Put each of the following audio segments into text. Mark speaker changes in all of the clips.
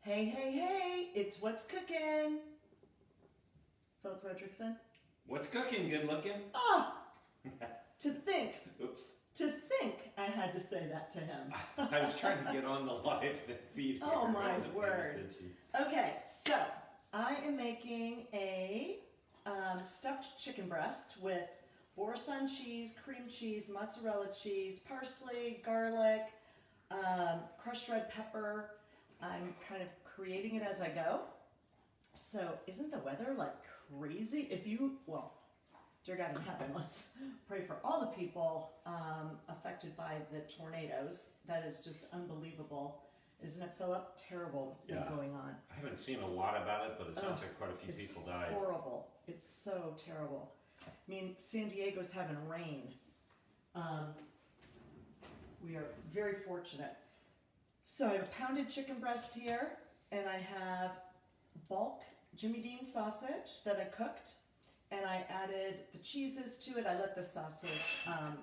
Speaker 1: Hey, hey, hey, it's What's Cooking. Philip Fredrickson.
Speaker 2: What's cooking? Good looking?
Speaker 1: Oh, to think.
Speaker 2: Oops.
Speaker 1: To think I had to say that to him.
Speaker 2: I was trying to get on the live feed.
Speaker 1: Oh
Speaker 2: here.
Speaker 1: my
Speaker 2: I wasn't paying
Speaker 1: word.
Speaker 2: attention.
Speaker 1: Okay, so I am making a stuffed chicken breast with Boursin cheese, cream cheese, mozzarella cheese, parsley, garlic, crushed red pepper. I'm kind of creating it as I go. So isn't the weather like crazy? Dear God in heaven, let's pray for all the people affected by the tornadoes. That is just unbelievable. Isn't it, Philip? Terrible what's been going on.
Speaker 2: I haven't seen a lot about it, but it sounds like quite a few people died.
Speaker 1: It's horrible. It's so terrible. I mean, San Diego's having rain. We are very fortunate. So I have a pounded chicken breast here, and I have bulk Jimmy Dean sausage that I cooked, and I added the cheeses to it. I let the sausage I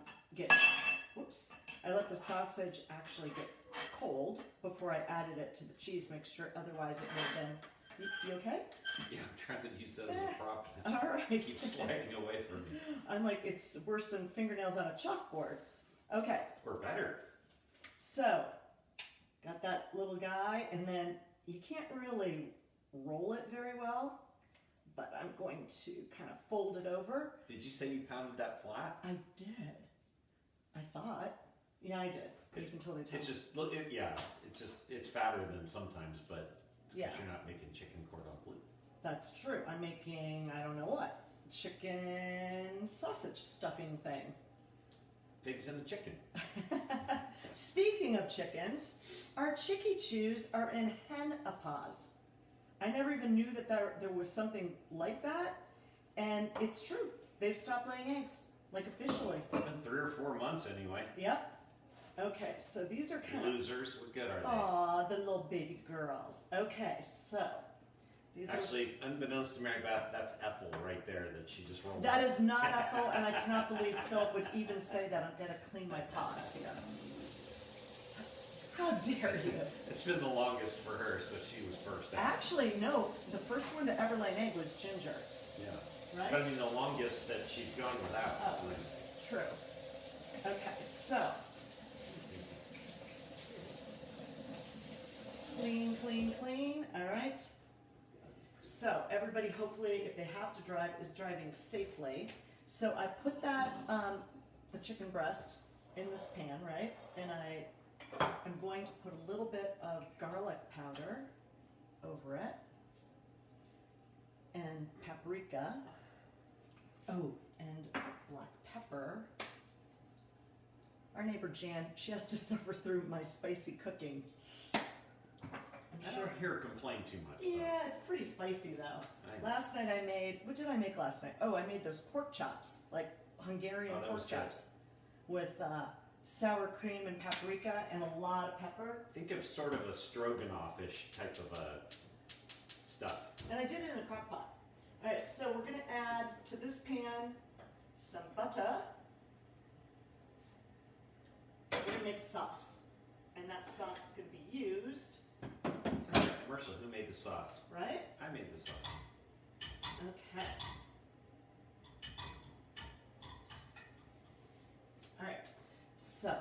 Speaker 1: let the sausage actually get cold before I added it to the cheese mixture. Otherwise, it would have been. You okay?
Speaker 2: Yeah, I'm trying to use that as a prop.
Speaker 1: All right.
Speaker 2: It keeps sliding away from me.
Speaker 1: I'm like, it's worse than fingernails on a chalkboard. Okay.
Speaker 2: Or better.
Speaker 1: So, got that little guy, and then you can't really roll it very well, but I'm going to kind of fold it over.
Speaker 2: Did you say you pounded that flat?
Speaker 1: I did. I thought. Yeah, I did. You can totally tell.
Speaker 2: It's just, it's fatter than sometimes, but it's because you're not making chicken cordon bleu.
Speaker 1: That's true. I'm making, I don't know what, chicken sausage stuffing thing.
Speaker 2: Pigs and a chicken.
Speaker 1: Speaking of chickens, our chickie chews are in henopause. I never even knew that there was something like that, and it's true. They've stopped laying eggs, like officially.
Speaker 2: It's been 3 or 4 months anyway.
Speaker 1: Yep. Okay, so these are kind
Speaker 2: Losers. What good are they?
Speaker 1: Aw, the little baby girls. Okay, so these
Speaker 2: Actually, unbeknownst to Mary Beth, that's Ethel right there that she just rolled.
Speaker 1: That is not Ethel, and I cannot believe Philip would even say that. I'm gonna clean my paws here. How dare you?
Speaker 2: It's been the longest for her, so she was first.
Speaker 1: Actually, no. The first one to ever lay an egg was Ginger.
Speaker 2: Yeah.
Speaker 1: Right?
Speaker 2: But I mean, the longest that she's gone without.
Speaker 1: Oh, true. Okay, so. Clean, clean, clean. All right. So everybody, hopefully, if they have to drive, is driving safely. So I put that, the chicken breast in this pan, right? And I'm going to put a little bit of garlic powder over it. And paprika. Oh, and black pepper. Our neighbor Jan, she has to suffer through my spicy cooking.
Speaker 2: I don't hear her complain too much.
Speaker 1: Yeah, it's pretty spicy though. Last night I made, what did I make last night? Oh, I made those pork chops, like Hungarian pork chops with sour cream and paprika and a lot of pepper.
Speaker 2: Think of sort of a stroganoff-ish type of stuff.
Speaker 1: And I did it in a crock pot. All right, so we're gonna add to this pan some butter. We're gonna make a sauce. And that sauce is gonna be used.
Speaker 2: Sounds like a commercial. Who made the sauce?
Speaker 1: Right?
Speaker 2: I made the sauce.
Speaker 1: Okay. All right. So,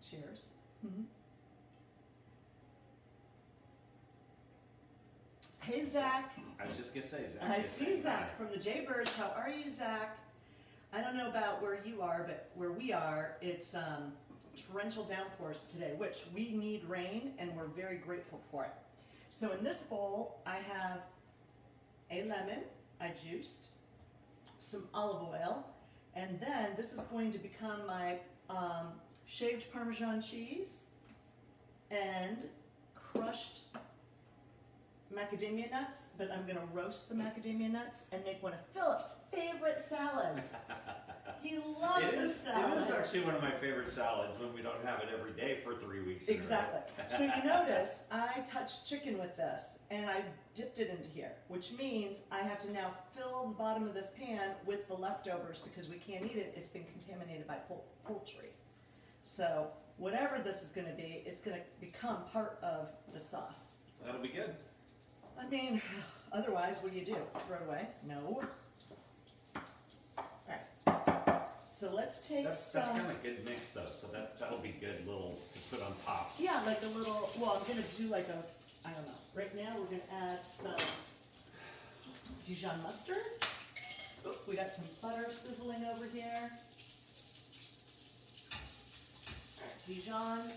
Speaker 1: cheers. Hey, Zach.
Speaker 2: I was just gonna say, Zach.
Speaker 1: I see Zach from the Jaybirds. How are you, Zach? I don't know about where you are, but where we are, it's torrential downpours today, which we need rain, and we're very grateful for it. So in this bowl, I have a lemon I juiced, some olive oil, and then this is going to become my shaved Parmesan cheese and crushed macadamia nuts, but I'm going to roast the macadamia nuts and make one of Philip's favorite salads. He loves a salad.
Speaker 2: It is actually one of my favorite salads when we don't have it every day for 3 weeks.
Speaker 1: Exactly. So you notice I touched chicken with this and I dipped it into here, which means I have to now fill the bottom of this pan with the leftovers because we can't eat it. It's been contaminated by poultry. So whatever this is going to be, it's going to become part of the sauce.
Speaker 2: That'll be good.
Speaker 1: I mean, otherwise, what do you do? Throw it away? No. Alright, so let's take
Speaker 2: That's
Speaker 1: some...
Speaker 2: kind of good mix though, so that'll be good little to put on top.
Speaker 1: Yeah, like a little, well, I'm going to do like a, I don't know. Right now, we're going to add some Dijon mustard. Oh, we got some butter sizzling over here. Alright, Dijon.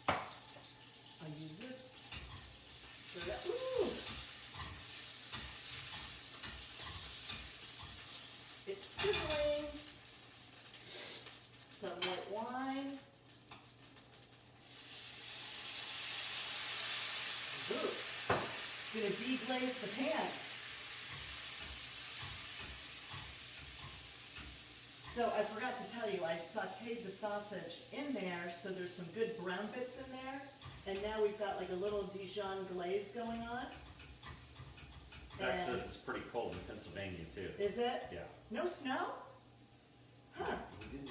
Speaker 1: I'll use this. Stir it up. Ooh! It's sizzling. Some white wine. Ooh. Gonna deglaze the pan. So I forgot to tell you, I sauteed the sausage in there, so there's some good brown bits in there. And now we've got like a little Dijon glaze going on.
Speaker 2: Zach says it's pretty cold in Pennsylvania too.
Speaker 1: Is it?
Speaker 2: Yeah.
Speaker 1: No snow? Huh.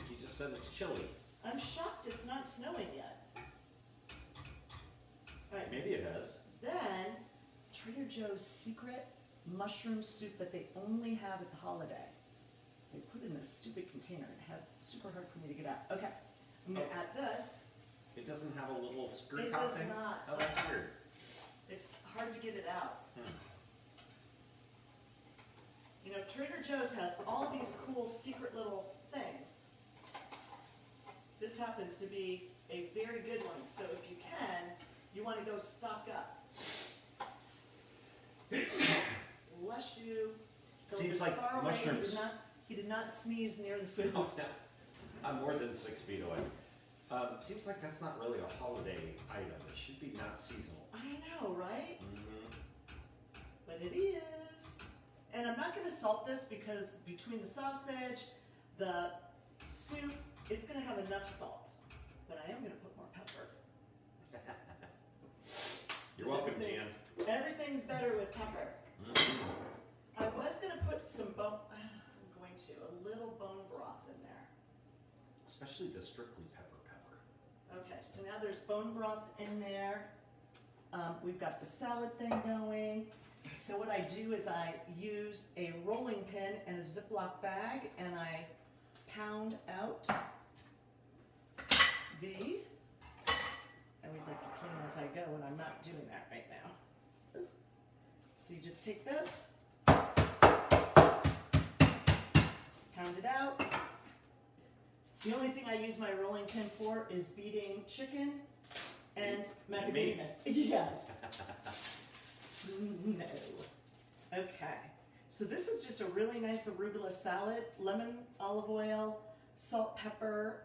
Speaker 2: He just said it's chilly.
Speaker 1: I'm shocked it's not snowing yet. All right.
Speaker 2: Maybe it has.
Speaker 1: Then, Trader Joe's secret mushroom soup that they only have at the holiday. They put it in a stupid container. It has super hard for me to get out. Okay, I'm gonna add this.
Speaker 2: It doesn't have a little screw
Speaker 1: It
Speaker 2: top
Speaker 1: does
Speaker 2: thing?
Speaker 1: not.
Speaker 2: Oh, that's weird.
Speaker 1: It's hard to get it out.
Speaker 2: Hmm.
Speaker 1: You know, Trader Joe's has all these cool secret little things. This happens to be a very good one, so if you can, you want to go stock up. Bless you. Go
Speaker 2: Seems
Speaker 1: as
Speaker 2: like
Speaker 1: far away.
Speaker 2: mushrooms-
Speaker 1: He did not sneeze near the food.
Speaker 2: Oh, yeah. I'm more than 6 feet away. Seems like that's not really a holiday item. It should be not seasonal.
Speaker 1: I know, right?
Speaker 2: Mm-hmm.
Speaker 1: But it is. And I'm not going to salt this because between the sausage, the soup, it's going to have enough salt. But I am going to put more pepper.
Speaker 2: You're welcome, Jan.
Speaker 1: Everything's better with pepper.
Speaker 2: Mm-hmm.
Speaker 1: I was going to put some a little bone broth in there.
Speaker 2: Especially the strictly pepper.
Speaker 1: Okay, so now there's bone broth in there. We've got the salad thing going. So what I do is I use a rolling pin and a Ziploc bag and I pound out the, I always like to clean as I go and I'm not doing that right now. So you just take this, pound it out. The only thing I use my rolling pin for is beating chicken and macadamia nuts. Yes. No. Okay. So this is just a really nice arugula salad, lemon, olive oil, salt, pepper,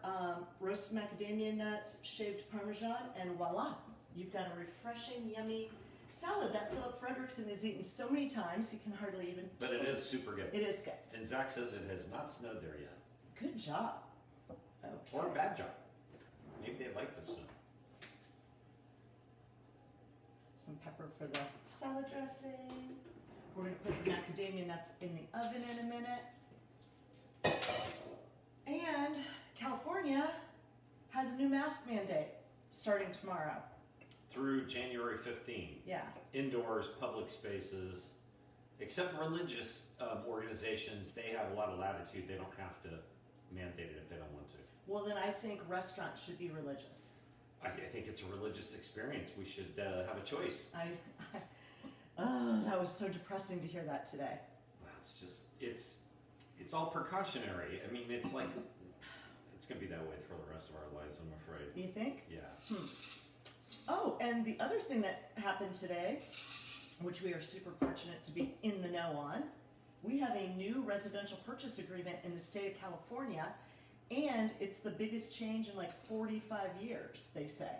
Speaker 1: roasted macadamia nuts, shaved Parmesan, and voila. You've got a refreshing, yummy salad that Philip Frederickson has eaten so many times he can hardly even...
Speaker 2: But it is super good.
Speaker 1: It is good.
Speaker 2: And Zach says it has not snowed there yet.
Speaker 1: Good job. Okay.
Speaker 2: Or a bad job. Maybe they like the snow.
Speaker 1: Some pepper for the salad dressing. We're going to put the macadamia nuts in the oven in a minute. And California has a new mask mandate starting tomorrow.
Speaker 2: Through January 15.
Speaker 1: Yeah.
Speaker 2: Indoors, public spaces, except religious organizations, they have a lot of latitude. They don't have to mandate it if they don't want to.
Speaker 1: Well, then I think restaurants should be religious.
Speaker 2: I think it's a religious experience. We should have a choice.
Speaker 1: Oh, that was so depressing to hear that today.
Speaker 2: Well, it's just, it's all precautionary. I mean, it's like, it's going to be that way for the rest of our lives, I'm afraid.
Speaker 1: You think?
Speaker 2: Yeah.
Speaker 1: Oh, and the other thing that happened today, which we are super fortunate to be in the know on, we have a new residential purchase agreement in the state of California, and it's the biggest change in like 45 years, they say.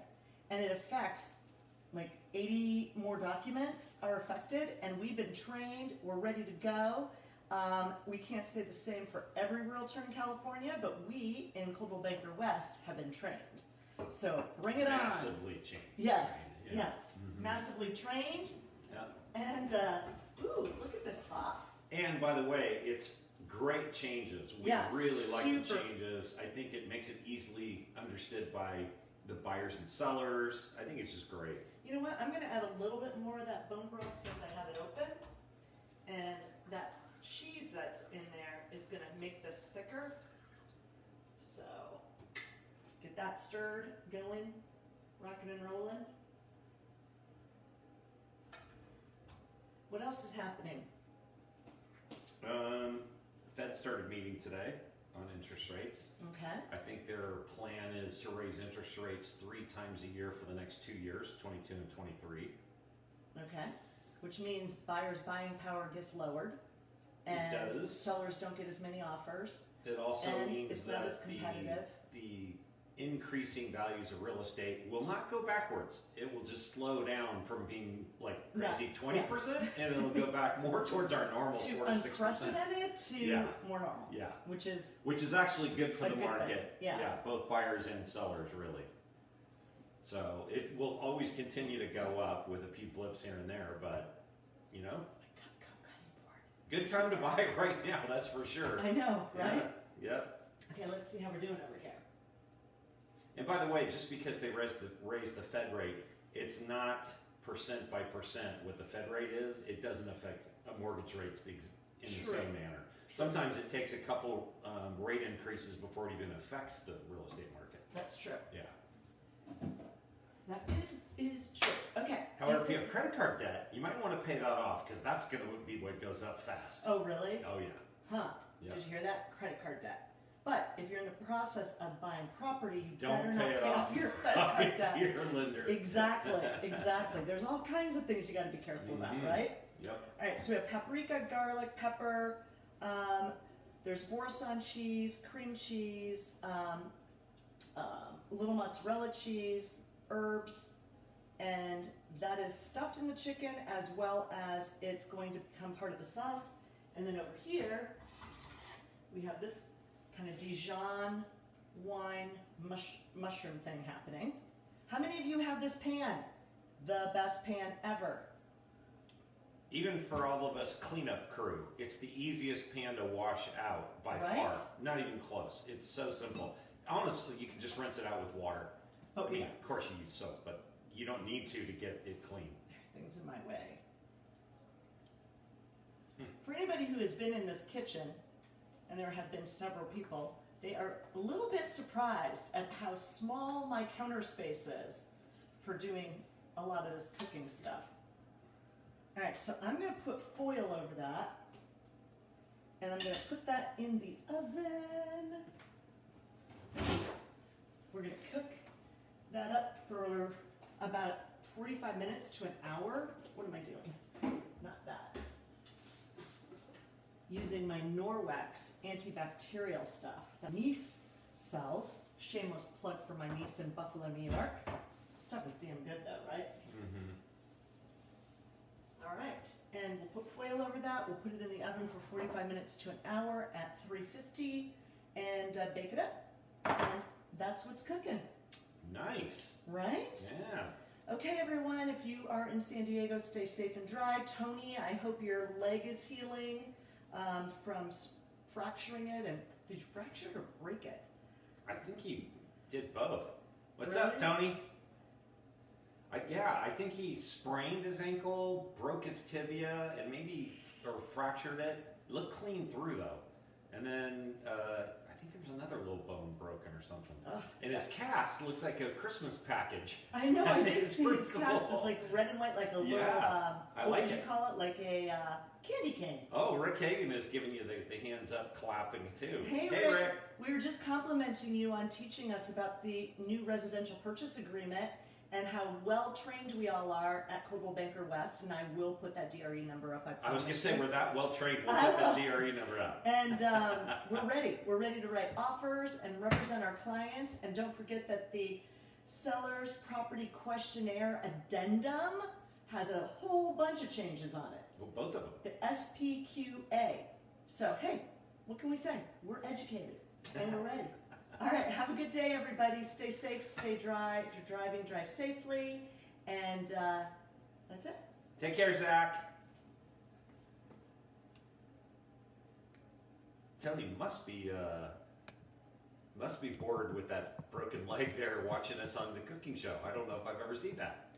Speaker 1: And it affects like 80 more documents are affected, and we've been trained, we're ready to go. We can't say the same for every realtor in California, but we in Coldwell Banker West have been trained. So bring it on.
Speaker 2: Massively changed.
Speaker 1: Yes,
Speaker 2: Yeah.
Speaker 1: yes.
Speaker 2: Mm-hmm.
Speaker 1: Massively trained.
Speaker 2: Yeah.
Speaker 1: And, ooh, look at this sauce.
Speaker 2: And by the way, it's great changes. We
Speaker 1: Yeah,
Speaker 2: really like the
Speaker 1: super.
Speaker 2: changes. I think it makes it easily understood by the buyers and sellers. I think it's just great.
Speaker 1: You know what? I'm going to add a little bit more of that bone broth since I have it open. And that cheese that's in there is going to make this thicker. So get that stirred, going, rocking and rolling. What else is happening?
Speaker 2: Fed started meeting today on interest rates.
Speaker 1: Okay.
Speaker 2: I think their plan is to raise interest rates 3 times a year for the next 2 years, 22 and 23.
Speaker 1: Okay. Which means buyers' buying power gets lowered. And
Speaker 2: It does.
Speaker 1: sellers don't get as many offers.
Speaker 2: It also
Speaker 1: And
Speaker 2: means
Speaker 1: it's not
Speaker 2: that
Speaker 1: as competitive.
Speaker 2: the increasing values of real estate will not go backwards. It will just slow down from being like crazy 20%, and it'll go back more towards our normal
Speaker 1: To
Speaker 2: 4 to 6%.
Speaker 1: unprecedented to
Speaker 2: Yeah.
Speaker 1: more normal.
Speaker 2: Yeah,
Speaker 1: Which is
Speaker 2: which is actually good for
Speaker 1: A
Speaker 2: the
Speaker 1: good thing,
Speaker 2: market.
Speaker 1: yeah.
Speaker 2: Both buyers and sellers really. So it will always continue to go up with a few blips here and there, but you know, good time to buy right now. That's for sure.
Speaker 1: I know, right?
Speaker 2: Yeah. Yep.
Speaker 1: Okay, let's see how we're doing over here.
Speaker 2: And by the way, just because they raise the Fed rate, it's not percent by percent what the Fed rate is. It doesn't affect mortgage rates in the
Speaker 1: True.
Speaker 2: same manner. Sometimes it takes a couple rate increases before it even affects the real estate market.
Speaker 1: That's true.
Speaker 2: Yeah.
Speaker 1: That is true. Okay.
Speaker 2: However, if you have credit card debt, you might want to pay that off because that's going to be what goes up fast.
Speaker 1: Oh, really?
Speaker 2: Oh yeah.
Speaker 1: Huh.
Speaker 2: Yeah.
Speaker 1: Did you hear that? Credit card debt. But if you're in the process of buying property, you
Speaker 2: Don't
Speaker 1: better not
Speaker 2: pay it
Speaker 1: pay
Speaker 2: off.
Speaker 1: off your credit
Speaker 2: Talk
Speaker 1: card
Speaker 2: to
Speaker 1: debt.
Speaker 2: your lender.
Speaker 1: Exactly, exactly. There's all kinds of things you got to be careful about,
Speaker 2: Mhm.
Speaker 1: right?
Speaker 2: Yep.
Speaker 1: All right, so we have paprika, garlic, pepper. There's Boursin cheese, cream cheese, little mozzarella cheese, herbs, and that is stuffed in the chicken as well as it's going to become part of the sauce. And then over here, we have this kind of Dijon wine mushroom thing happening. How many of you have this pan? The best pan ever.
Speaker 2: Even for all of us cleanup crew, it's the easiest pan to wash out by
Speaker 1: Right?
Speaker 2: far. Not even close. It's so simple. Honestly, you can just rinse it out with water.
Speaker 1: But
Speaker 2: I mean,
Speaker 1: yeah,
Speaker 2: of course you use soap, but you don't need to get it clean.
Speaker 1: things in my way. For anybody who has been in this kitchen, and there have been several people, they are a little bit surprised at how small my counter space is for doing a lot of this cooking stuff. All right, so I'm going to put foil over that, and I'm going to put that in the oven. We're going to cook that up for about 45 minutes to an hour. What am I doing? Not that. Using my Norwex antibacterial stuff that Nice sells. Shameless plug for my niece in Buffalo, New York. Stuff is damn good though, right?
Speaker 2: Mm-hmm.
Speaker 1: All right, and we'll put foil over that. We'll put it in the oven for 45 minutes to an hour at 350 and bake it up. And that's what's cooking,
Speaker 2: Nice.
Speaker 1: right?
Speaker 2: Yeah.
Speaker 1: Okay, everyone, if you are in San Diego, stay safe and dry. Tony, I hope your leg is healing from fracturing it. And did you fracture it or break it?
Speaker 2: I think he did both. What's
Speaker 1: Really?
Speaker 2: up, Tony? I think he sprained his ankle, broke his tibia, and or fractured it. Looked clean through though. And then I think there was another little bone broken or something.
Speaker 1: Ugh.
Speaker 2: And his cast looks like a Christmas package.
Speaker 1: I know, I did
Speaker 2: It's
Speaker 1: see
Speaker 2: pretty
Speaker 1: his cast
Speaker 2: cool.
Speaker 1: is like red and white, like a little,
Speaker 2: Yeah, I
Speaker 1: what
Speaker 2: like
Speaker 1: would you
Speaker 2: it.
Speaker 1: call it? Like a candy cane.
Speaker 2: Oh, Rick Hagan is giving you the hands up clapping too.
Speaker 1: Hey,
Speaker 2: Hey
Speaker 1: Rick. We were just complimenting you on teaching us about the new residential purchase agreement and how well trained we all are at Coldwell Banker West, and I will put that DRE number up.
Speaker 2: I was going to say,
Speaker 1: you.
Speaker 2: we're that well trained. We'll
Speaker 1: I
Speaker 2: put
Speaker 1: will.
Speaker 2: the DRE number up.
Speaker 1: And we're ready. We're ready to write offers and represent our clients. And don't forget that the seller's property questionnaire addendum has a whole bunch of changes on it.
Speaker 2: Well, both of them.
Speaker 1: The SPQA. So, hey, what can we say? We're educated and we're ready. All right, have a good day, everybody. Stay safe, stay dry. If you're driving, drive safely. And that's it.
Speaker 2: Take care, Zach. Tony must be bored with that broken leg there watching us on the cooking show. I don't know if I've ever seen that.